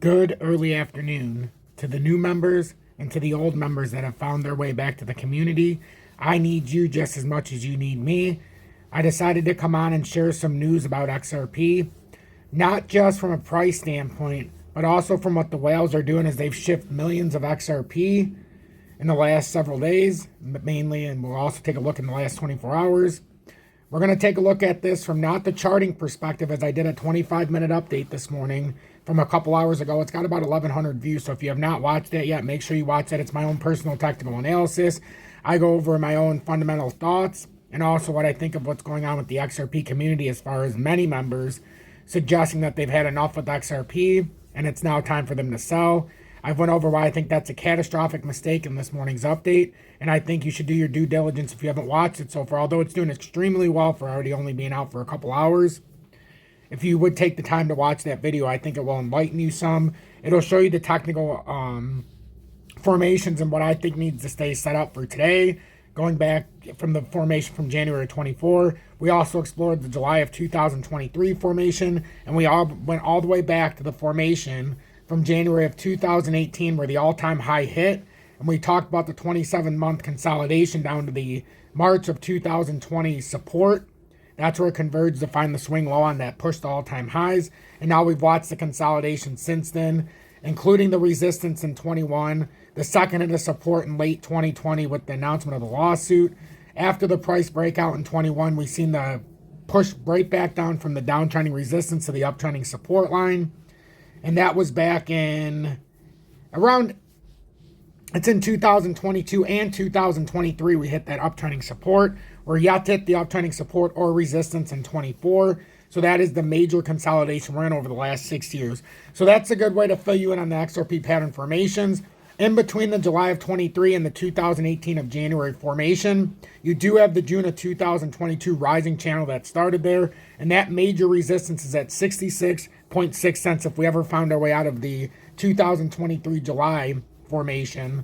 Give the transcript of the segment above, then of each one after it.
Good early afternoon to the new members and to the old members that have found their way back to the community. I need you just as much as you need me. I decided to come on and share some news about XRP, not just from a price standpoint, but also from what the whales are doing as they've shifted millions of XRP in the last several days, mainly, and we'll also take a look in the last 24 hours. We're going to take a look at this from not the charting perspective, as I did a 25-minute update this morning from a couple hours ago. It's got about 1,100 views, so if you have not watched that yet, make sure you watch that. It's my own personal technical analysis. I go over my own fundamental thoughts and also what I think of what's going on with the XRP community as far as many members suggesting that they've had enough with XRP and it's now time for them to sell. I've went over why I think that's a catastrophic mistake in this morning's update, and I think you should do your due diligence if you haven't watched it so far, although it's doing extremely well for already only being out for a couple hours. If you would take the time to watch that video, I think it will enlighten you some. It'll show you the technical formations and what I think needs to stay set up for today. Going back from the formation from January 24, we also explored the July of 2023 formation, and we all went all the way back to the formation from January of 2018 where the all-time high hit, and we talked about the 27-month consolidation down to the March of 2020 support. That's where it converged to find the swing low on that pushed all-time highs, and now we've watched the consolidation since then, including the resistance in 21, the second of the support in late 2020 with the announcement of the lawsuit. After the price breakout in 21, we've seen the push right back down from the downtrending resistance to the uptrending support line. And that was back in it's in 2022 and 2023 we hit that uptrending support. We're yet to hit the uptrending support or resistance in 24. So that is the major consolidation we're in over the last 6 years. So that's a good way to fill you in on the XRP pattern formations. In between the July of 23 and the 2018 of January formation, you do have the June of 2022 rising channel that started there, and that major resistance is at 66.6 cents if we ever found our way out of the 2023 July formation.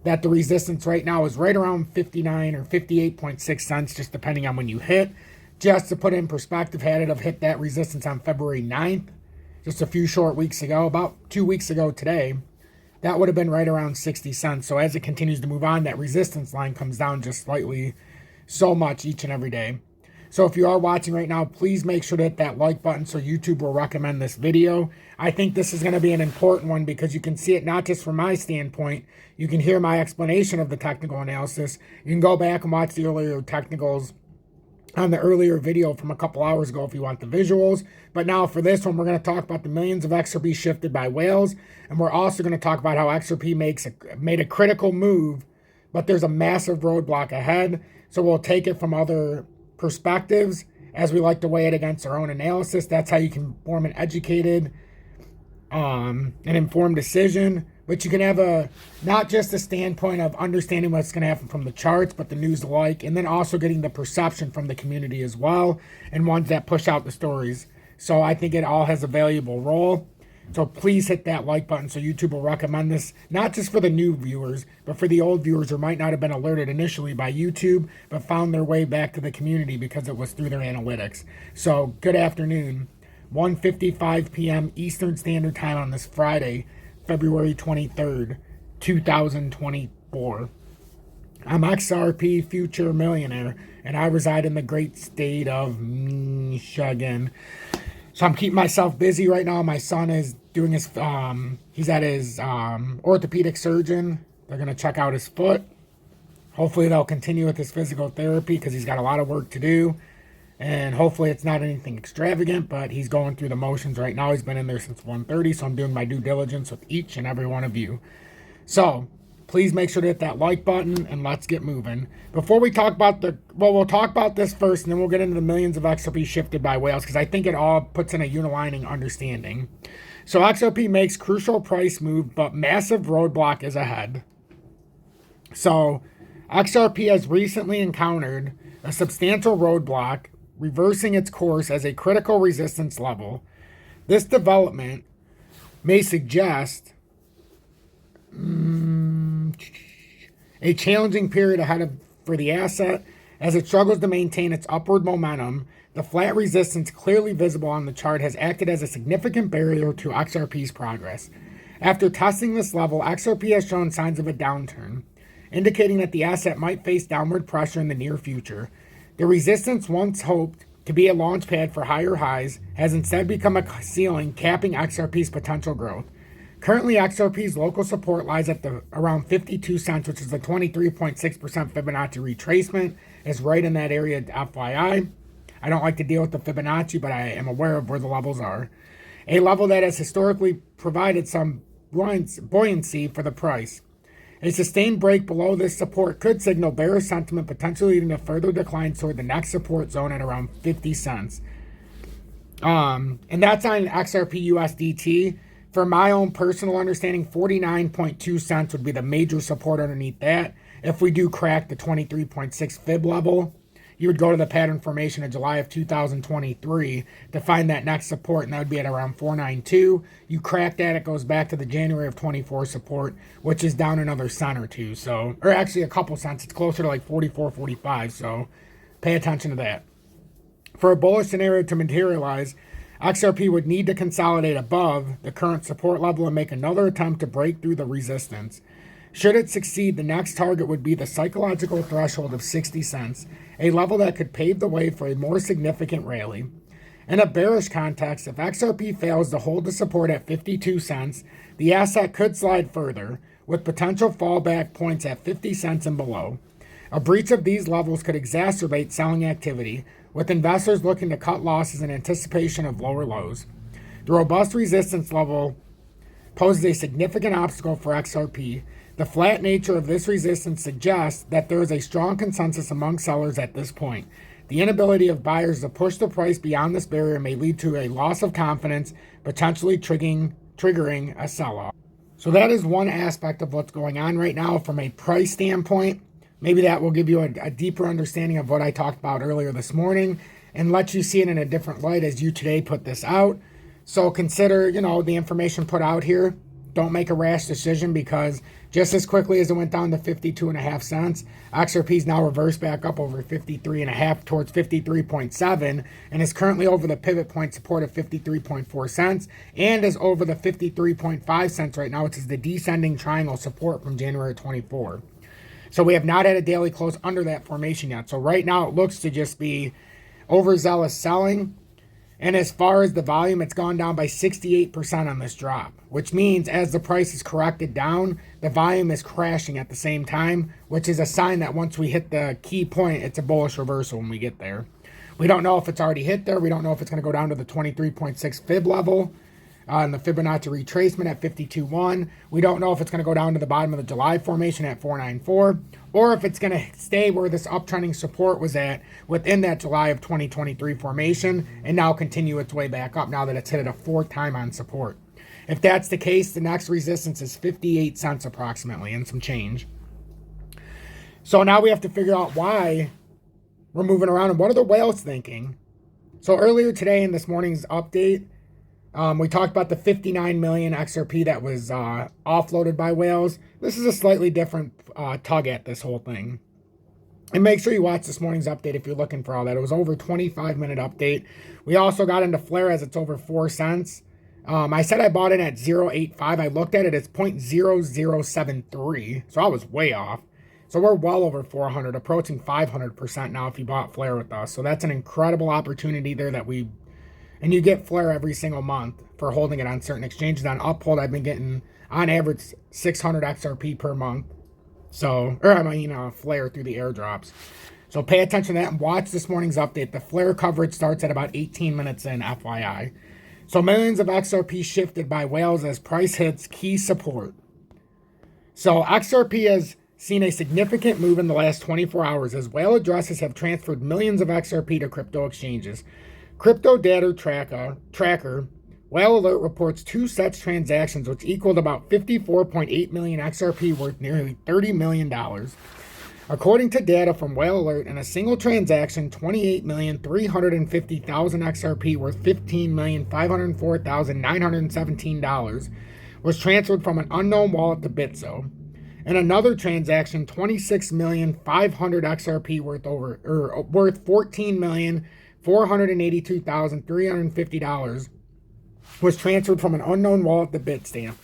That the resistance right now is right around 59 or 58.6 cents, just depending on when you hit. Just to put it in perspective, had it have hit that resistance on February 9th, just a few short weeks ago, about 2 weeks ago today, that would have been right around 60 cents. So as it continues to move on, that resistance line comes down just slightly so much each and every day. So if you are watching right now, please make sure to hit that like button so YouTube will recommend this video. I think this is going to be an important one because you can see it not just from my standpoint. You can hear my explanation of the technical analysis. You can go back and watch the earlier technicals on the earlier video from a couple hours ago if you want the visuals. But now for this one, we're going to talk about the millions of XRP shifted by whales. And we're also going to talk about how XRP made a critical move, but there's a massive roadblock ahead. So we'll take it from other perspectives as we like to weigh it against our own analysis. That's how you can form an educated and informed decision. But you can have not just a standpoint of understanding what's going to happen from the charts, but the news alike, and then also getting the perception from the community as well, and ones that push out the stories. So I think it all has a valuable role. So please hit that like button so YouTube will recommend this, not just for the new viewers, but for the old viewers who might not have been alerted initially by YouTube, but found their way back to the community because it was through their analytics. So good afternoon, 1:55 p.m. Eastern Standard Time on this Friday, February 23rd, 2024. I'm XRP Future Millionaire, and I reside in the great state of Michigan. So I'm keeping myself busy right now. My son is doing his, he's at his orthopedic surgeon. They're going to check out his foot. Hopefully they'll continue with his physical therapy because he's got a lot of work to do. And hopefully it's not anything extravagant, but he's going through the motions right now. He's been in there since 1:30, so I'm doing my due diligence with each and every one of you. So please make sure to hit that like button and let's get moving. Before we talk about we'll talk about this first and then we'll get into the millions of XRP shifted by whales because I think it all puts in a unilining understanding. So XRP makes crucial price move, but massive roadblock is ahead. So XRP has recently encountered a substantial roadblock, reversing its course as a critical resistance level. This development may suggest a challenging period ahead for the asset as it struggles to maintain its upward momentum. The flat resistance clearly visible on the chart has acted as a significant barrier to XRP's progress. After testing this level, XRP has shown signs of a downturn, indicating that the asset might face downward pressure in the near future. The resistance once hoped to be a launch pad for higher highs has instead become a ceiling, capping XRP's potential growth. Currently, XRP's local support lies at around 52 cents, which is a 23.6% Fibonacci retracement. It's right in that area, FYI. I don't like to deal with the Fibonacci, but I am aware of where the levels are. A level that has historically provided some buoyancy for the price. A sustained break below this support could signal bearish sentiment, potentially leading to further declines toward the next support zone at around 50 cents. And that's on XRP USDT. For my own personal understanding, 49.2 cents would be the major support underneath that. If we do crack the 23.6 fib level, you would go to the pattern formation of July of 2023 to find that next support, and that would be at around 492. You crack that, it goes back to the January of 24 support, which is down another cent or two. So, or actually a couple cents. It's closer to like 44, 45. So pay attention to that. For a bullish scenario to materialize, XRP would need to consolidate above the current support level and make another attempt to break through the resistance. Should it succeed, the next target would be the psychological threshold of 60 cents, a level that could pave the way for a more significant rally. In a bearish context, if XRP fails to hold the support at 52 cents, the asset could slide further, with potential fallback points at 50 cents and below. A breach of these levels could exacerbate selling activity, with investors looking to cut losses in anticipation of lower lows. The robust resistance level poses a significant obstacle for XRP. The flat nature of this resistance suggests that there is a strong consensus among sellers at this point. The inability of buyers to push the price beyond this barrier may lead to a loss of confidence, potentially triggering a sell-off. So that is one aspect of what's going on right now from a price standpoint. Maybe that will give you a deeper understanding of what I talked about earlier this morning and let you see it in a different light as you today put this out. So consider, the information put out here. Don't make a rash decision, because just as quickly as it went down to 52.5 cents, XRP's now reversed back up over 53.5 towards 53.7 and is currently over the pivot point support of 53.4 cents and is over the 53.5 cents right now, which is the descending triangle support from January 24. So we have not had a daily close under that formation yet. So right now it looks to just be overzealous selling. And as far as the volume, it's gone down by 68% on this drop, which means as the price is corrected down, the volume is crashing at the same time, which is a sign that once we hit the key point, it's a bullish reversal when we get there. We don't know if it's already hit there. We don't know if it's going to go down to the 23.6 fib level and the Fibonacci retracement at 52.1. We don't know if it's going to go down to the bottom of the July formation at 494, or if it's going to stay where this uptrending support was at within that July of 2023 formation and now continue its way back up now that it's hit at a fourth time on support. If that's the case, the next resistance is 58 cents approximately and some change. So now we have to figure out why we're moving around and what are the whales thinking. So earlier today in this morning's update, we talked about the 59 million XRP that was offloaded by whales. This is a slightly different tug at this whole thing. And make sure you watch this morning's update if you're looking for all that. It was over 25-minute update. We also got into Flare as it's over 4 cents. I said I bought it at 0.85. I looked at it, it's 0.0073. So I was way off. So we're well over 400, approaching 500% now if you bought Flare with us. So that's an incredible opportunity there and you get Flare every single month for holding it on certain exchanges. On Uphold, I've been getting, on average, 600 XRP per month. So, Flare through the airdrops. So pay attention to that and watch this morning's update. The Flare coverage starts at about 18 minutes in, FYI. So millions of XRP shifted by whales as price hits key support. So XRP has seen a significant move in the last 24 hours as whale addresses have transferred millions of XRP to crypto exchanges. Crypto data tracker Whale Alert reports 2 such transactions, which equaled about 54.8 million XRP worth nearly $30 million. According to data from Whale Alert, in a single transaction, 28,350,000 XRP worth $15,504,917 was transferred from an unknown wallet to Bitso. In another transaction, 26,500,000 XRP worth $14,482,350 was transferred from an unknown wallet to Bitstamp.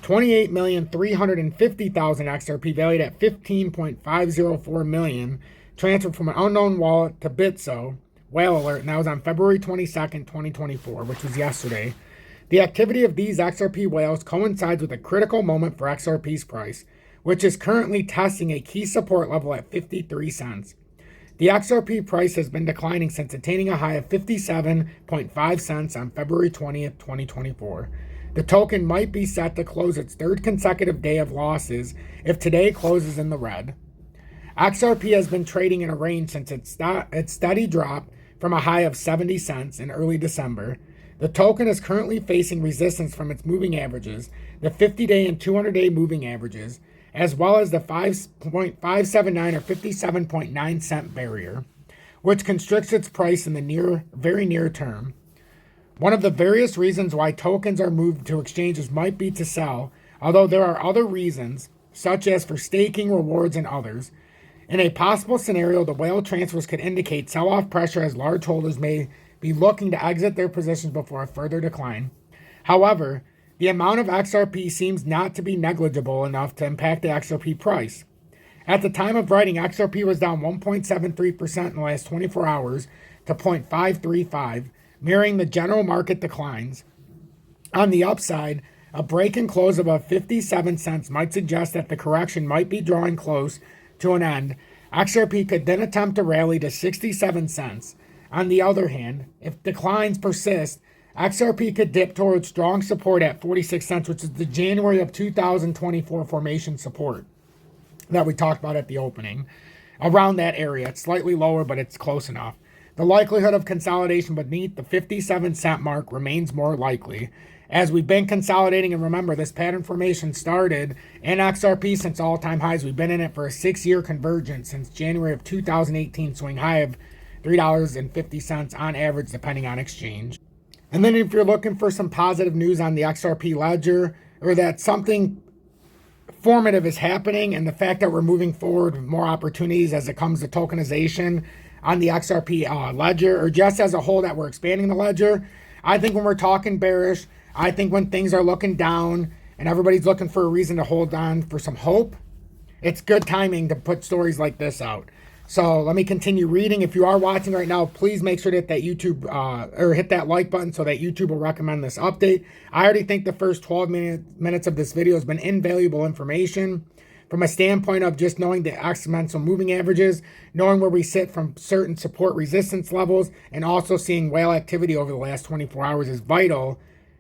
28,350,000 XRP valued at 15.504 million transferred from an unknown wallet to BITSO. Whale alert, and that was on February 22nd, 2024, which was yesterday. The activity of these XRP whales coincides with a critical moment for XRP's price, which is currently testing a key support level at 53 cents. The XRP price has been declining since attaining a high of 57.5 cents on February 20th, 2024. The token might be set to close its third consecutive day of losses if today closes in the red. XRP has been trading in a range since its steady drop from a high of 70 cents in early December. The token is currently facing resistance from its moving averages, the 50-day and 200-day moving averages, as well as the 5.579 or 57.9 cent barrier, which constricts its price in the very near term. One of the various reasons why tokens are moved to exchanges might be to sell, although there are other reasons, such as for staking, rewards, and others. In a possible scenario, the whale transfers could indicate sell-off pressure as large holders may be looking to exit their positions before a further decline. However, the amount of XRP seems not to be negligible enough to impact the XRP price. At the time of writing, XRP was down 1.73% in the last 24 hours to 0.535, mirroring the general market declines. On the upside, a break and close above 57 cents might suggest that the correction might be drawing close to an end. XRP could then attempt to rally to 67 cents. On the other hand, if declines persist, XRP could dip towards strong support at 46 cents, which is the January of 2024 formation support that we talked about at the opening. Around that area, it's slightly lower, but it's close enough. The likelihood of consolidation beneath the 57 cent mark remains more likely. As we've been consolidating, and remember, this pattern formation started in XRP since all-time highs. We've been in it for a 6-year convergence since January of 2018, swing high of $3.50 on average, depending on exchange. And then if you're looking for some positive news on the XRP ledger, or that something formative is happening, and the fact that we're moving forward with more opportunities as it comes to tokenization on the XRP ledger, or just as a whole that we're expanding the ledger, I think when we're talking bearish, I think when things are looking down and everybody's looking for a reason to hold on for some hope, it's good timing to put stories like this out. So let me continue reading. If you are watching right now, please make sure to hit that YouTube or hit that like button so that YouTube will recommend this update. I already think the first 12 minutes of this video has been invaluable information from a standpoint of just knowing the exponential moving averages, knowing where we sit from certain support resistance levels, and also seeing whale activity over the last 24 hours is vital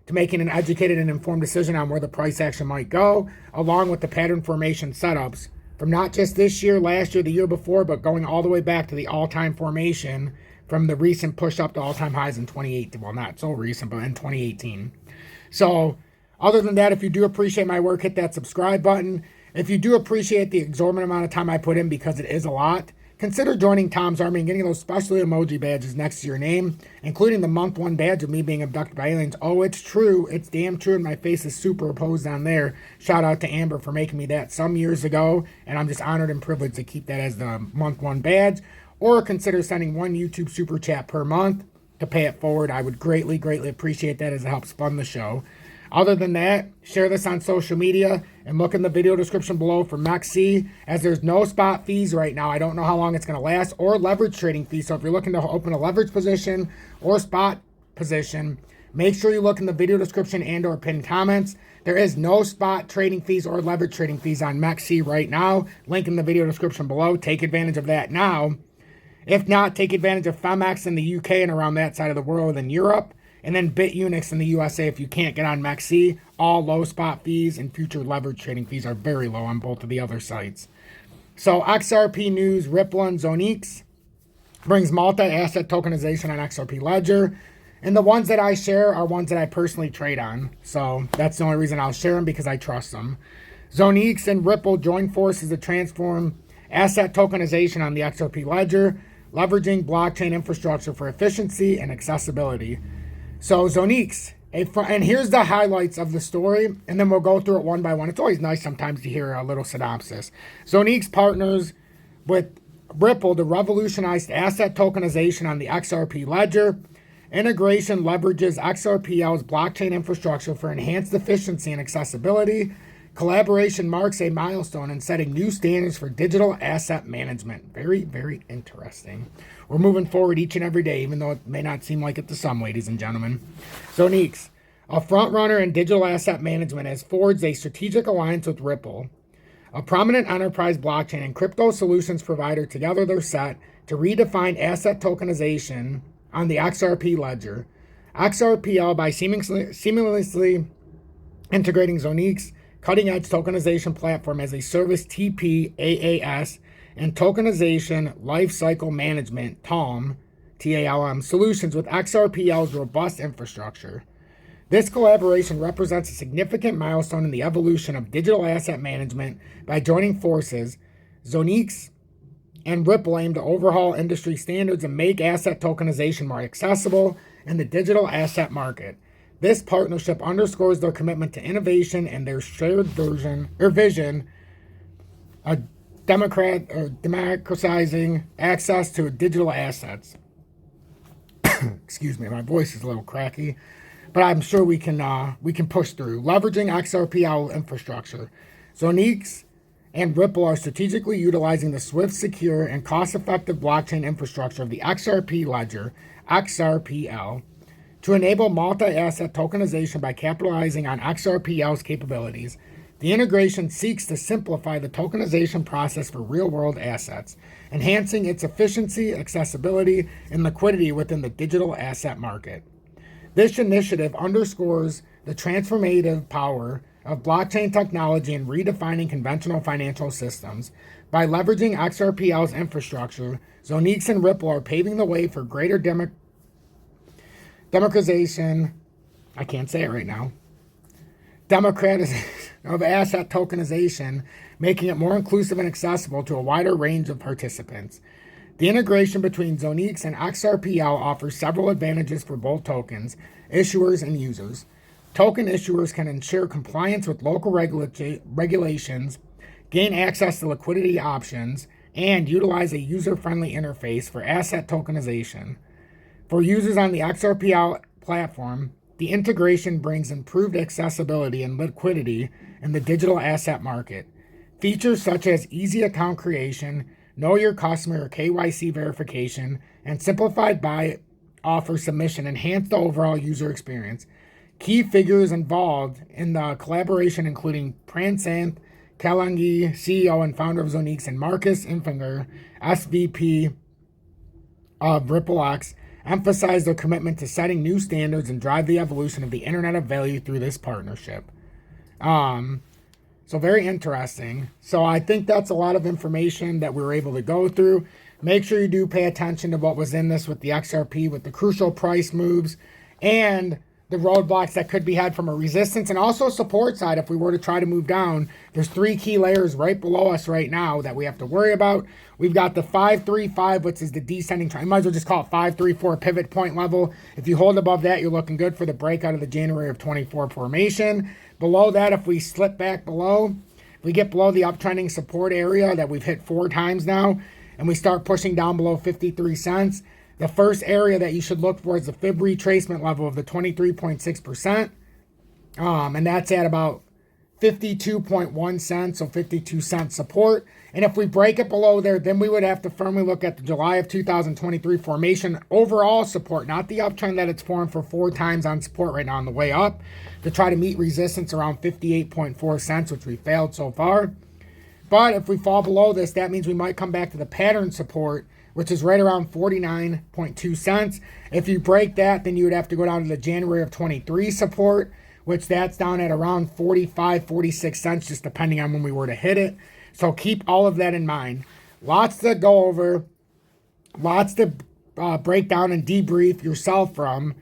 to making an educated and informed decision on where the price action might go, along with the pattern formation setups from not just this year, last year, the year before, but going all the way back to the all-time formation from the recent push up to all-time highs in 2018. Well, not so recent, but in 2018. So other than that, if you do appreciate my work, hit that subscribe button. If you do appreciate the exorbitant amount of time I put in, because it is a lot, consider joining Tom's Army and getting those special emoji badges next to your name, including the month 1 badge of me being abducted by aliens. Oh, it's true. It's damn true, and my face is superimposed on there. Shout out to Amber for making me that some years ago, and I'm just honored and privileged to keep that as the month 1 badge. Or consider sending 1 YouTube super chat per month to pay it forward. I would greatly, greatly appreciate that as it helps fund the show. Other than that, share this on social media and look in the video description below for MEXC, as there's no spot fees right now. I don't know how long it's going to last, or leverage trading fees. So if you're looking to open a leverage position or spot position, make sure you look in the video description and or pinned comments. There is no spot trading fees or leverage trading fees on MEXC right now. Link in the video description below. Take advantage of that now. If not, take advantage of PHEMEX in the UK and around that side of the world in Europe. And then BITUNIX in the USA if you can't get on MEXC. All low spot fees and future leverage trading fees are very low on both of the other sites. So XRP news, Ripple and ZONIX brings multi-asset tokenization on XRP Ledger. And the ones that I share are ones that I personally trade on. So that's the only reason I'll share them, because I trust them. ZONIX and Ripple join forces to transform asset tokenization on the XRP Ledger, leveraging blockchain infrastructure for efficiency and accessibility. So ZONIX, and here's the highlights of the story, and then we'll go through it one by one. It's always nice sometimes to hear a little synopsis. ZONIX partners with Ripple to revolutionize asset tokenization on the XRP Ledger. Integration leverages XRPL's blockchain infrastructure for enhanced efficiency and accessibility. Collaboration marks a milestone in setting new standards for digital asset management. Very, very interesting. We're moving forward each and every day, even though it may not seem like it to some, ladies and gentlemen. ZONIX, a frontrunner in digital asset management, has forged a strategic alliance with Ripple, a prominent enterprise blockchain and crypto solutions provider. Together they're set to redefine asset tokenization on the XRP ledger. XRPL, by seamlessly integrating ZONIX cutting-edge tokenization platform as a service TPAAS and tokenization lifecycle management TALM solutions with XRPL's robust infrastructure. This collaboration represents a significant milestone in the evolution of digital asset management. By joining forces, ZONIX and Ripple aim to overhaul industry standards and make asset tokenization more accessible in the digital asset market. This partnership underscores their commitment to innovation and their shared vision of democratizing access to digital assets. Excuse me, my voice is a little cracky, but I'm sure we can push through. Leveraging XRPL infrastructure, ZONIX and Ripple are strategically utilizing the swift, secure, and cost-effective blockchain infrastructure of the XRP ledger, XRPL, to enable multi-asset tokenization by capitalizing on XRPL's capabilities. The integration seeks to simplify the tokenization process for real-world assets, enhancing its efficiency, accessibility, and liquidity within the digital asset market. This initiative underscores the transformative power of blockchain technology in redefining conventional financial systems. By leveraging XRPL's infrastructure, ZONIX and Ripple are paving the way for greater democratization, I can't say it right now, democratization of asset tokenization, making it more inclusive and accessible to a wider range of participants. The integration between ZONIX and XRPL offers several advantages for both tokens, issuers, and users. Token issuers can ensure compliance with local regulations, gain access to liquidity options, and utilize a user-friendly interface for asset tokenization. For users on the XRPL platform, the integration brings improved accessibility and liquidity in the digital asset market. Features such as easy account creation, know your customer or KYC verification, and simplified buy offer submission enhance the overall user experience. Key figures involved in the collaboration including Prasanth Kalangi, CEO and founder of ZONIX, and Marcus Infinger, SVP of RippleX, emphasize their commitment to setting new standards and drive the evolution of the Internet of Value through this partnership. So very interesting. So I think that's a lot of information that we were able to go through. Make sure you do pay attention to what was in this with the XRP, with the crucial price moves and the roadblocks that could be had from a resistance and also support side. If we were to try to move down, there's three key layers right below us right now that we have to worry about. We've got the 535, which is the descending trend. You might as well just call it 534 pivot point level. If you hold above that, you're looking good for the breakout of the January of 24 formation. Below that, if we slip back below, if we get below the uptrending support area that we've hit 4 times now, and we start pushing down below 53 cents, the first area that you should look for is the fib retracement level of the 23.6%. And that's at about 52.1 cents, so 52 cent support. And if we break it below there, then we would have to firmly look at the July of 2023 formation overall support, not the uptrend that it's formed for 4 times on support right now on the way up, to try to meet resistance around 58.4 cents, which we failed so far. But if we fall below this, that means we might come back to the pattern support, which is right around 49.2 cents. If you break that, then you would have to go down to the January of 23 support, which that's down at around 45, 46 cents, just depending on when we were to hit it. So keep all of that in mind. Lots to go over, lots to break down and debrief yourself from.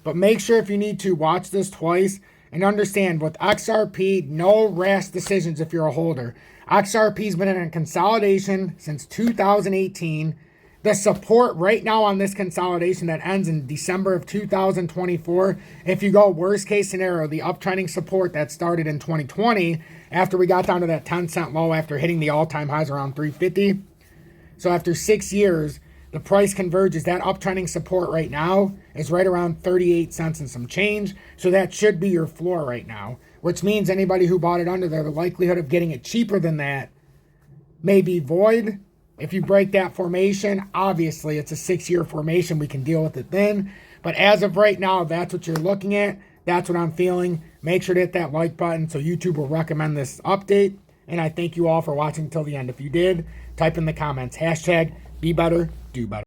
But make sure if you need to, watch this twice and understand with XRP, no rash decisions if you're a holder. XRP's been in a consolidation since 2018. The support right now on this consolidation that ends in December of 2024, if you go worst case scenario, the uptrending support that started in 2020 after we got down to that 10 cent low after hitting the all-time highs around 350. So after 6 years, The price converges. That uptrending support right now is right around 38 cents and some change. So that should be your floor right now, which means anybody who bought it under there, the likelihood of getting it cheaper than that may be void. If you break that formation, obviously it's a 6-year formation. We can deal with it then. But as of right now, that's what you're looking at. That's what I'm feeling. Make sure to hit that like button so YouTube will recommend this update. And I thank you all for watching till the end. If you did, type in the comments, hashtag be better, do better.